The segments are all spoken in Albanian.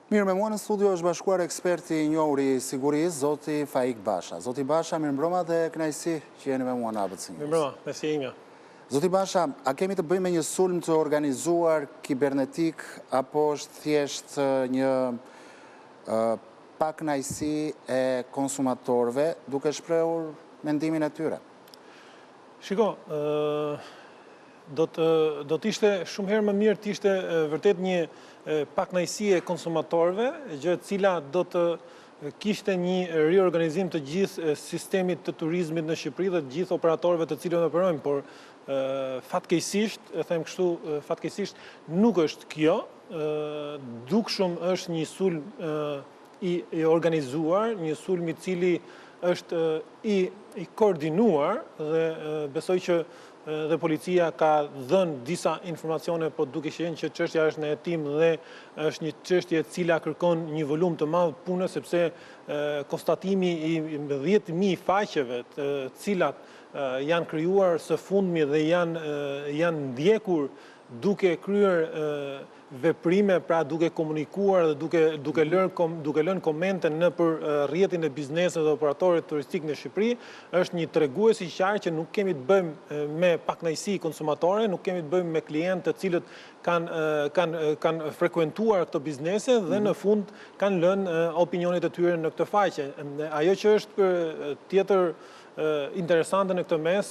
Mirë, me mua në studio është bashkuar eksperti i njohur i sigurisë, zoti Faik Basha. Zoti Basha, mirëmbrëma dhe kënaqësi që jeni me mua në ABC News. Mirëmbrëma, mesi ime. Zoti Basha, a kemi të bëjmë me një sulm të organizuar kibernetik apo është thjesht një pakënaqësi e konsumatorëve duke shprehur mendimin e tyre? Shiko, do të ishte shumë herë më mirë të ishte vërtet një pakënaqësi e konsumatorëve, gjë e cila do të kishte një riorganizim të gjithë sistemit të turizmit në Shqipëri dhe të gjithë operatorëve të cilëve operojmë, por fatkeqësisht, e them kështu, fatkeqësisht nuk është kjo, dukshëm është një sulm i organizuar, një sulm i cili është i koordinuar dhe besoj që dhe policia ka dhënë disa informacione, po duke qenë që çështja është në hetim dhe është një çështje e cila kërkon një volum të madh pune, sepse konstatimi i 10.000 faqeve të cilat janë krijuar së fundmi dhe janë ndjekur duke kryer veprime, pra duke komunikuar dhe duke lënë komente në për rrjetin e biznesit dhe operatorëve turistik në Shqipëri, është një tregues i qartë që nuk kemi të bëjmë me pakënaqësi konsumatore, nuk kemi të bëjmë me klientë të cilët kanë frekuentuar këto biznese dhe në fund kanë lënë opinionet e tyre në këtë faqe. Ajo që është tjetër interesante në këtë mes,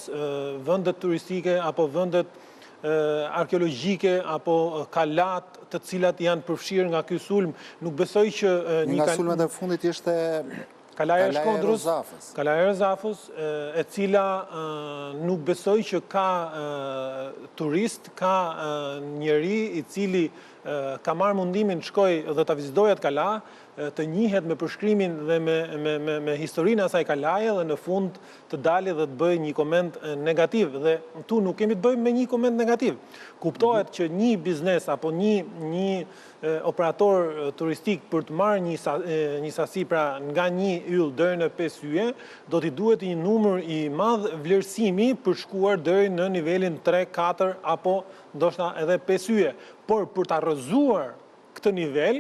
vendet turistike apo vendet arkeologjike apo kalat të cilat janë përfshirë nga ky sulm, nuk besoj që nga sulmet e fundit ishte Kalaja e Rëzafës, e cila nuk besoj që ka turist, ka njeri i cili ka marrë mundimin të shkoj dhe ta vizitoj atë kala, të njihet me përshkrimin dhe me historinë e asaj kalaje dhe në fund të dalë dhe të bëjë një koment negativ. Dhe tu nuk kemi të bëjmë me një koment negativ. Kuptohet që një biznes apo një operator turistik për të marrë një sasi pra nga 1 yll deri në 5 yje, do t'i duhet një numër i madh vlerësimi për shkuar deri në nivelin 3, 4 apo ndoshta edhe 5 yje. Por për ta rrëzuar këtë nivel,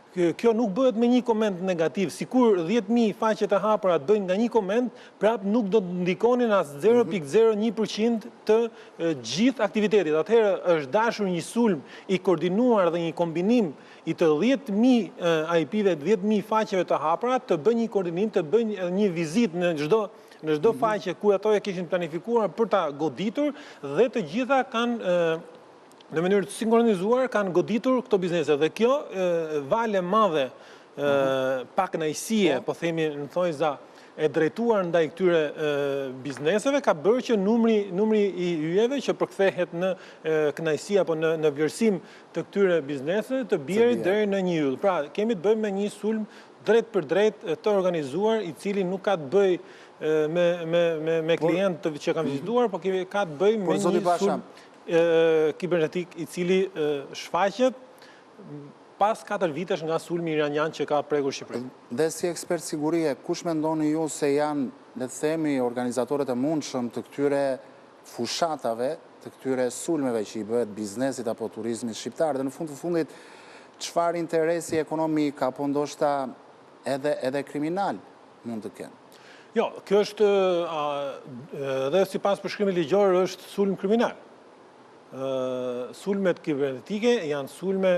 kjo nuk bëhet me një koment negativ. Sikur 10.000 faqe të hapura të bëjnë nga një koment, prap nuk do të ndikonin as 0.01% të gjithë aktivitetit. Atëherë është dashur një sulm i koordinuar dhe një kombinim i të 10.000 IP-ve, 10.000 faqeve të hapura, të bëjnë një koordinim, të bëjnë një vizitë në çdo faqe ku ato e kishin planifikuar për ta goditur dhe të gjitha kanë në mënyrë të sinkronizuar kanë goditur këto biznese. Dhe kjo vale madhe pakënaqësie, po themi në thonjza, e drejtuar ndaj këtyre bizneseve ka bërë që numri i yjeve që përkthehet në kënaqësi apo në vlerësim të këtyre bizneseve të bjerë deri në 1 yll. Pra, kemi të bëjmë me një sulm drejt për drejt të organizuar, i cili nuk ka të bëjë me klientë që kanë vizituar, por ka të bëjë me një sulm kibernetik i cili shfaqet pas 4 vitesh nga sulmi iranian që ka prekur Shqipërinë. Dhe si ekspert sigurie, kush mendoni ju se janë, le të themi, organizatorët e mundshëm të këtyre fushatave, të këtyre sulmeve që i bëhet biznesit apo turizmit shqiptar, dhe në fund të fundit çfarë interesi ekonomik apo ndoshta edhe kriminal mund të kenë? Jo, kjo është dhe sipas përshkrimit ligjor është sulm kriminal. Sulmet kibernetike janë sulme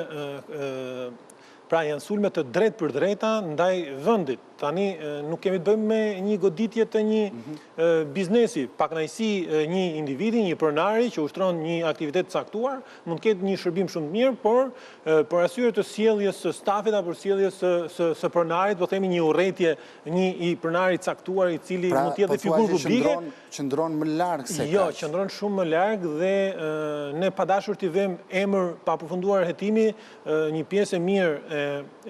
të drejt për drejta ndaj vendit. Tani nuk kemi të bëjmë me një goditje të një biznesi, pakënaqësi një individi, një pronari që ushtron një aktivitet caktuar, mund të ketë një shërbim shumë të mirë, por për arsye të sjelljes së stafit apo sjelljes së pronarit, po themi një urrëtie, një i pronarit caktuar i cili mund të jetë figurë publike, qëndron më larg se kaq. Jo, qëndron shumë më larg dhe ne pa dashur t'i vëmë emër pa përfunduar hetimi, një pjesë e mirë e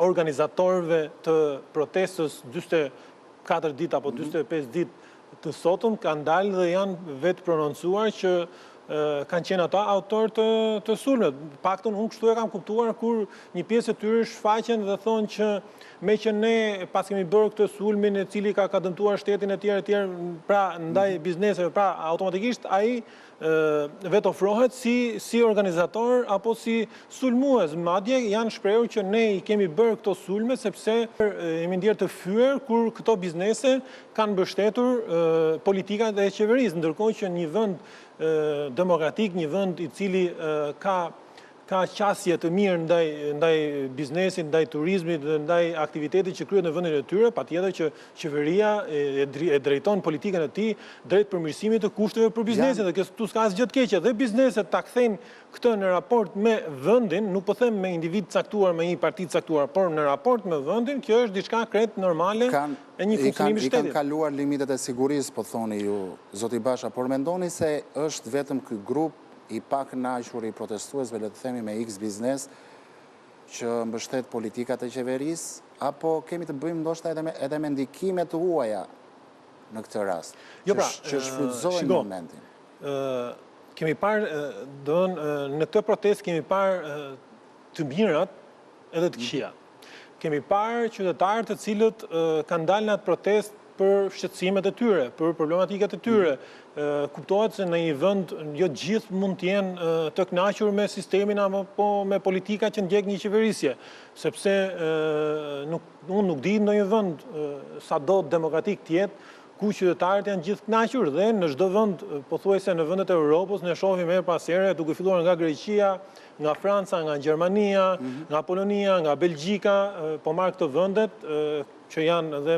organizatorëve të protestës 44 ditë apo 45 ditë të sotëm kanë dalë dhe janë vetë prononcuar që kanë qenë ata autor të sulmet. Paktën unë kështu e kam kuptuar kur një pjesë e tyre shfaqen dhe thonë që me që ne pas kemi bërë këtë sulmin e cili ka dëmtuar shtetin e tjerë, pra ndaj bizneseve, pra automatikisht ai vetë ofrohet si organizator apo si sulmues. Madje janë shprehur që ne i kemi bërë këto sulme sepse jemi ndjerë të fyer kur këto biznese kanë mbështetur politikat e qeverisë, ndërkohë që një vend demokratik, një vend i cili ka qasje të mirë ndaj biznesit, ndaj turizmit dhe ndaj aktivitetit që kryet në vendin e tyre, patjetër që qeveria e drejton politikën e tij drejt përmirësimit të kushteve për biznesin dhe këtu s'ka asgjë të keqe. Dhe bizneset ta kthejnë këtë në raport me vendin, nuk po them me individ caktuar, me një parti caktuar, por në raport me vendin, kjo është diçka krejt normale e një funksionimi shtetit. I kanë kaluar limitet e sigurisë, po thoni ju, zoti Basha, por mendoni se është vetëm ky grup i pak kënaqur i protestuesve, le të themi me X biznes, që mbështet politikat e qeverisë, apo kemi të bëjmë ndoshta edhe me ndikime të huaja në këtë rast, që shfrytëzojnë momentin? Kemi parë, në këtë protestë kemi parë të mirat edhe të këqija. Kemi parë qytetarë të cilët kanë dalë në atë protestë për shqetësimet e tyre, për problematikat e tyre. Kuptohet se në një vend jo gjithë mund të jenë të kënaqur me sistemin apo me politika që ndjek një qeverisje, sepse unë nuk di ndonjë vend sado demokratik të jetë ku qytetarët janë gjithë kënaqur dhe në çdo vend, pothuajse në vendet e Europës, ne shohim her pas here, duke filluar nga Greqia, nga Franca, nga Gjermania, nga Polonia, nga Belgjika, po marr këto vendet që janë edhe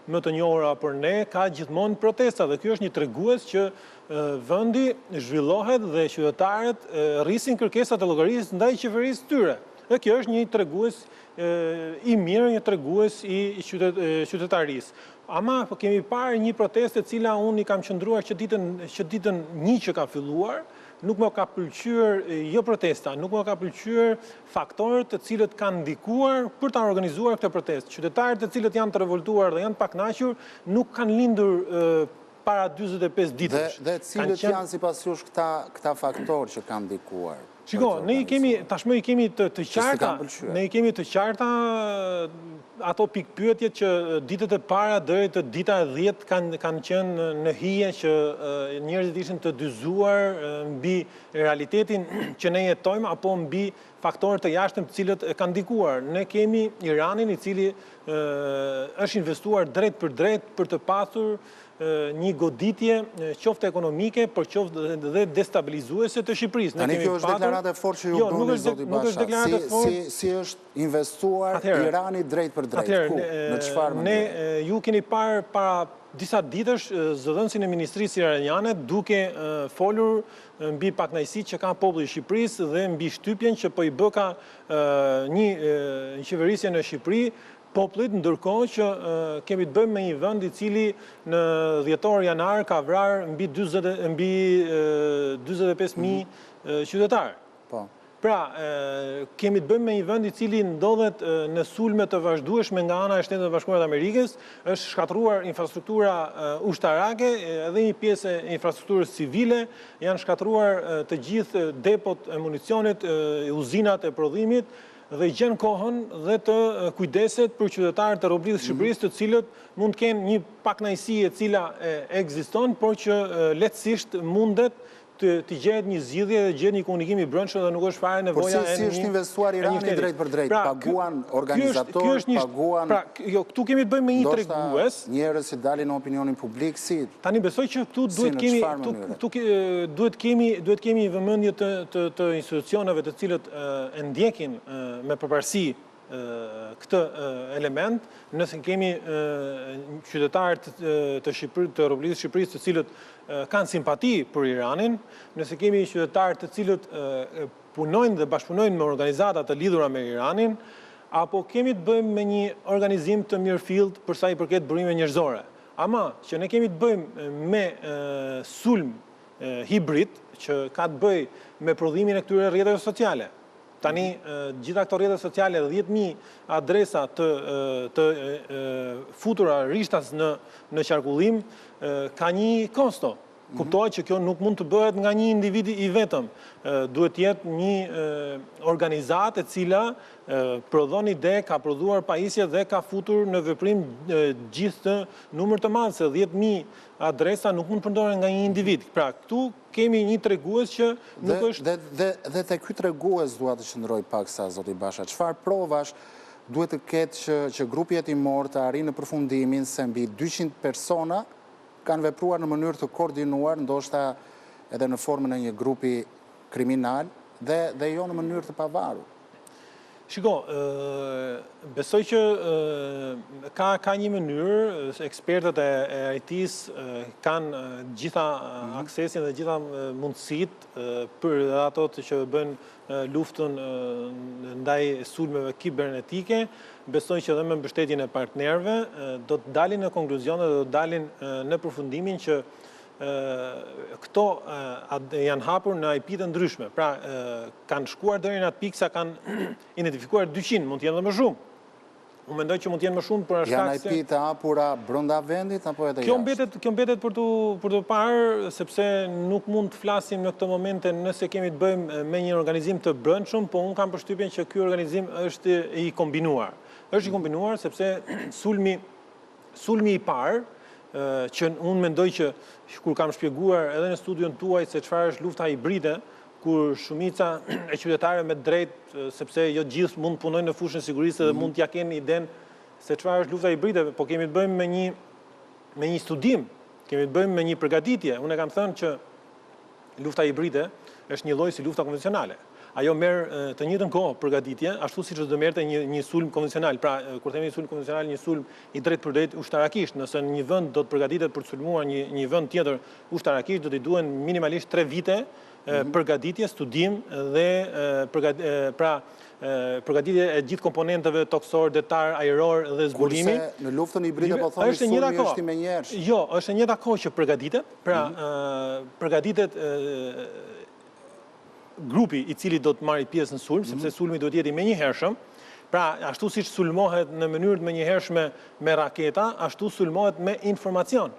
më të njohura për ne, ka gjithmonë protesta dhe kjo është një tregues që vendi zhvillohet dhe qytetarët rrisin kërkesat e llogarisë ndaj qeverisë tyre. Dhe kjo është një tregues i mirë, një tregues i qytetarisë. Ama kemi parë një protestë e cila unë i kam qëndruar që ditën 1 që ka filluar, nuk më ka pëlqyer jo protesta, nuk më ka pëlqyer faktorët të cilët kanë ndikuar për ta organizuar këtë protestë. Qytetarët të cilët janë të revoltuar dhe janë të pakënaqur nuk kanë lindur para 45 ditësh. Dhe cilët janë sipas jush këta faktorë që kanë ndikuar? Shiko, tashmë i kemi të qarta, ne i kemi të qarta ato pikpyetje që ditët e para deri te dita e 10 kanë qenë në hije që njerëzit ishin të dyzuar mbi realitetin që ne jetojmë apo mbi faktorët të jashtëm të cilët kanë ndikuar. Ne kemi Iranin i cili është investuar drejt për të pasur një goditje qoftë ekonomike, por qoftë dhe destabilizuese të Shqipërisë. Tani kjo është deklaratë e fortë që ju bëni, zoti Basha. Si është investuar Irani drejt për drejt? Ku? Në çfarë mënyrë? Ju keni parë para disa ditësh zëdhënësin e Ministrisë Iraniane duke folur mbi pakënaqësitë që ka populli i Shqipërisë dhe mbi shtypjen që po i bë ka një qeverisje në Shqipëri popullit, ndërkohë që kemi të bëjmë me një vend i cili në dhjetor janar ka vrarë mbi 45.000 qytetarë. Pra, kemi të bëjmë me një vend i cili ndodhet në sulme të vazhdueshme nga ana e Shtetit Bashkuar të Amerikës, është shkatruar infrastruktura ushtarake edhe një pjesë e infrastrukturës civile, janë shkatruar të gjithë depot e municionit, uzinat e prodhimit, dhe i gjen kohën dhe të kujdeset për qytetarët e robërisë së Shqipërisë, të cilët mund të kenë një pakënaqësi e cila ekziston, por që lehtësisht mundet të gjetë një zgjidhje dhe gjetë një komunikim i brendshëm dhe nuk është fare nevoja e një. Por si është investuar Irani drejt për drejt? Paguan organizator, paguan... Pra, këtu kemi të bëjmë me një tregues. Njerëz që dalin në opinionin publik, si... Tani besoj që këtu duhet kemi vëmendje të institucioneve të cilët e ndjekin me përparësi këtë element, nëse kemi qytetarët të robërisë së Shqipërisë të cilët kanë simpati për Iranin, nëse kemi qytetarët të cilët punojnë dhe bashkëpunojnë me organizata të lidhura me Iranin, apo kemi të bëjmë me një organizim të mirëfillt për sa i përket burimeve njerëzore. Ama që ne kemi të bëjmë me sulm hibrid që ka të bëjë me prodhimin e këtyre rrjeteve sociale. Tani, gjitha këto rrjete sociale, 10.000 adresa të futura rishtas në qarkullim, ka një kosto. Kuptohet që kjo nuk mund të bëhet nga një individ i vetëm. Duhet jetë një organizatë e cila prodhon ide, ka prodhuar pajisje dhe ka futur në veprim gjithë të numër të madh, se 10.000 adresa nuk mund përdoren nga një individ. Pra, këtu kemi një tregues që nuk është... Dhe te ky tregues dua të qëndroj paksa, zoti Basha. Çfarë provash duhet të ketë që grupi hetimor të arrijë në përfundimin se mbi 200 persona kanë vepruar në mënyrë të koordinuar, ndoshta edhe në formën e një grupi kriminal dhe jo në mënyrë të pavarur? Shiko, besoj që ka një mënyrë, ekspertët e IT-s kanë gjitha aksesin dhe gjitha mundësit për ato që bëjnë luftën ndaj sulmeve kibernetike. Besoj që dhe me mbështetjen e partnerëve do të dalin në konkluzion dhe do të dalin në përfundimin që këto janë hapur në IP të ndryshme. Pra, kanë shkuar deri në atë pikë sa kanë identifikuar 200, mund të jenë dhe më shumë. Unë mendoj që mund të jenë më shumë për shkak se... Janë IP të hapura brenda vendit apo edhe jashtë? Kjo mbetet për të parë, sepse nuk mund të flasim në këtë momente nëse kemi të bëjmë me një organizim të brendshëm, po unë kam përshtypjen që ky organizim është i kombinuar. Është i kombinuar sepse sulmi i parë, që unë mendoj që kur kam shpjeguar edhe në studion tuaj se çfarë është lufta hibride, kur shumica e qytetarëve me drejt, sepse jo gjithë mund punojnë në fushën e sigurisë dhe mund t'ja kenë idenë se çfarë është lufta hibride, po kemi të bëjmë me një studim, kemi të bëjmë me një përgatitje. Unë e kam thënë që lufta hibride është një lloj si lufta konvencionale. Ajo merr të njëjtën kohë përgatitje, ashtu siç do merrte një sulm konvencional. Pra, kur themi sulm konvencional, një sulm i drejt për drejt ushtarakisht. Nëse një vend do të përgatitet për të sulmuar një vend tjetër ushtarakisht, do t'i duhen minimalisht 3 vite përgatitje, studim dhe përgatitje e gjithë komponenteve toksor, detar, ajror dhe zbulimi. Kurse në luftën hibride po thoni sulmi është i menjëhershëm. Jo, është e njëjta kohë që përgatitet. Pra, përgatitet grupi i cili do të marrë pjesë në sulm, sepse sulmi do të jetë i menjëhershëm. Pra, ashtu siç sulmohet në mënyrë të menjëhershme me raketa, ashtu sulmohet me informacion.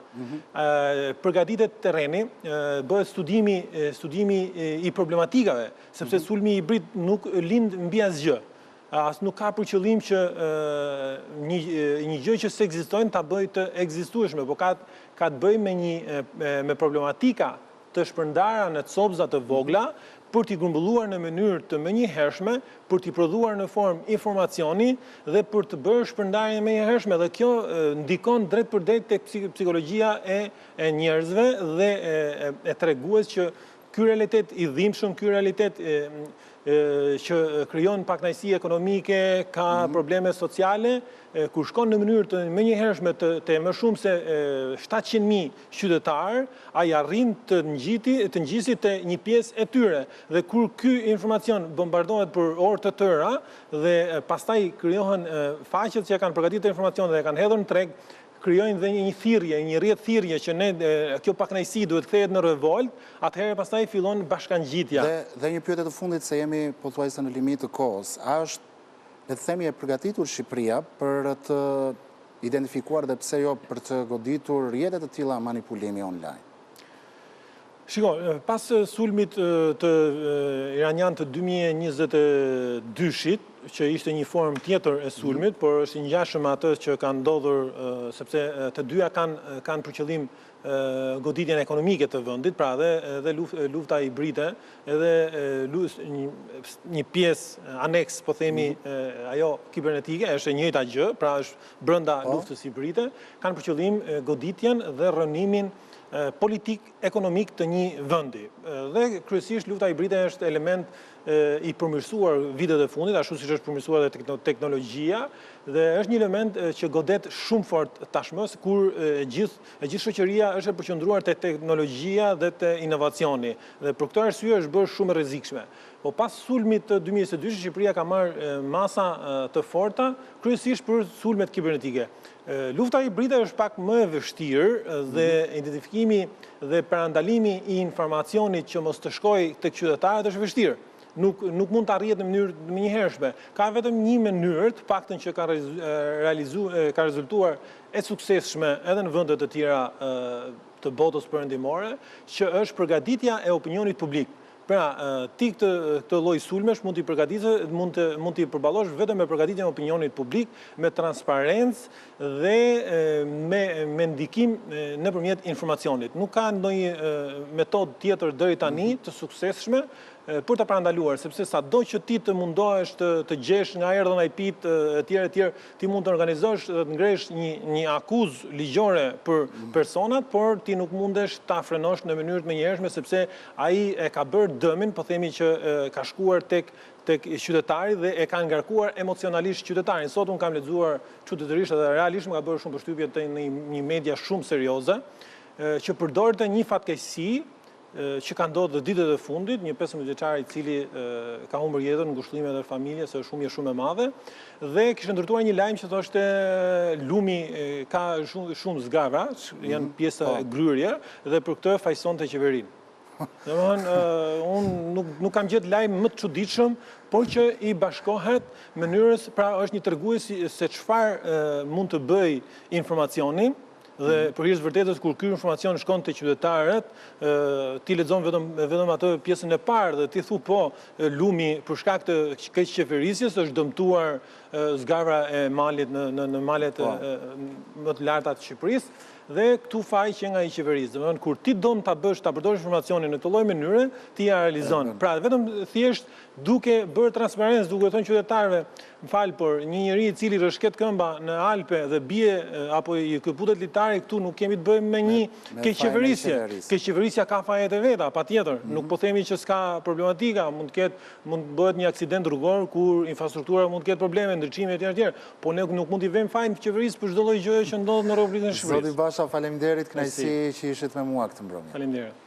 Përgatitet terreni, bëhet studimi i problematikave, sepse sulmi hibrid nuk lind mbi asgjë. As nuk ka për qëllim që një gjë që s'ekzistojnë ta bëjë të ekzistueshme, por ka të bëjë me problematika të shpërndara në copëza të vogla, për t'i grumbulluar në mënyrë të menjëhershme, për t'i prodhuar në formë informacioni dhe për të bërë shpërndarje menjëhershme. Dhe kjo ndikon drejt për drejt tek psikologjia e njerëzve dhe e tregues që ky realitet i dhimbshëm, ky realitet që krijon pakënaqësi ekonomike, ka probleme sociale, kur shkon në mënyrë të menjëhershme të më shumë se 700.000 qytetarë, ai arrin të ngjisi te një pjesë e tyre. Dhe kur ky informacion bombardohet për orë të tëra dhe pastaj krijohen faqet që kanë përgatitur informacion dhe kanë hedhur në treg, krijojnë dhe një thirrje, një rrjet thirrje që kjo pakënaqësi duhet kthehet në revolt, atëherë pastaj fillon bashkangjitja. Dhe një pyetje të fundit se jemi pothuajse në limit të kohës. A është, le të themi, e përgatitur Shqipëria për të identifikuar dhe pse jo për të goditur rrjete të tilla manipulimi online? Shiko, pas sulmit të iranian të 2022-shit, që ishte një formë tjetër e sulmit, por është i ngjashëm me atë që ka ndodhur, sepse të dyja kanë për qëllim goditjen ekonomike të vendit, pra edhe lufta hibride, edhe një pjesë aneks, po themi, ajo kibernetike, është e njëjta gjë, pra është brenda luftës hibride, kanë për qëllim goditjen dhe rënimin politik, ekonomik të një vendi. Dhe kryesisht lufta hibride është element i përmirësuar vitet e fundit, ashtu siç është përmirësuar dhe teknologjia, dhe është një element që godet shumë fort tashmë, kur e gjithë shoqëria është e përqendruar te teknologjia dhe te inovacioni. Dhe për këtë arsye është bërë shumë e rrezikshme. Po pas sulmit të 2022, Shqipëria ka marrë masa të forta, kryesisht për sulmet kibernetike. Lufta hibride është pak më e vështirë dhe identifikimi dhe parandalimi i informacionit që mos të shkojë tek qytetarët është vështirë. Nuk mund të arrihet në mënyrë të menjëhershme. Ka vetëm një mënyrë, të paktën që ka rezultuar e suksesshme edhe në vende të tjera të botës perëndimore, që është përgatitja e opinionit publik. Pra, ti këtë lloj sulmesh mund t'i përgatitësh, mund t'i përballosh vetëm me përgatitjen e opinionit publik, me transparencë dhe me ndikim nëpërmjet informacionit. Nuk ka ndonjë metodë tjetër deri tani të suksesshme për të parandaluar, sepse sado që ti të mundohesh të gjesh nga erdhën ai pit etj, ti mund të organizosh të ngresh një akuzë ligjore për personat, por ti nuk mundesh ta frenosh në mënyrë të menjëhershme sepse ai e ka bërë dëmin, po themi që ka shkuar tek qytetari dhe e ka ngarkuar emocionalisht qytetarin. Sot unë kam lexuar çuditërisht dhe realisht më ka bërë shumë përshtypje te një media shumë serioze që përdorte një fatkeqësi që ka ndodhur ditët e fundit, një 15 vjeçar i cili ka humbur jetën në ngushëllime dhe familje, se është shumë e madhe, dhe kishte ndërtuar një lajm që thoshte lumi ka shumë zgavra, janë pjesa e gryrje, dhe për këtë fajsonte qeverinë. Domethënë, unë nuk kam gjetë lajm më të çuditshëm, por që i bashkohet mënyrës, pra është një tregues se çfarë mund të bëj informacioni. Dhe për hir të vërtetës, kur ky informacion shkon te qytetarët, ti lexon vetëm atë pjesën e parë dhe ti thu po, lumi për shkak të keq qeverisjes është dëmtuar zgavra e malit në malet më të larta të Shqipërisë. Dhe këtu faj që nga i qeverisë. Domethënë, kur ti don ta përdorësh informacionin në këtë lloj mënyre, ti ja realizon. Pra, vetëm thjesht duke bërë transparencë, duke thënë qytetarëve, m'fal, por një njeri i cili rrëshket këmba në Alpe dhe bie apo i këputet litari, këtu nuk kemi të bëjmë me një keqeverisje. Keqeverisja ka fajet e veta, patjetër. Nuk po themi që s'ka problematika, mund bëhet një aksident rrugor kur infrastruktura mund të ketë probleme, ndriçime etj. Po ne nuk mund t'i vëmë fajin qeverisë për çdo lloj gjëje që ndodh në Republikën e Shqipërisë. Faleminderit, kënaqësi që ishit me mua këtë mbrëmje. Faleminderit.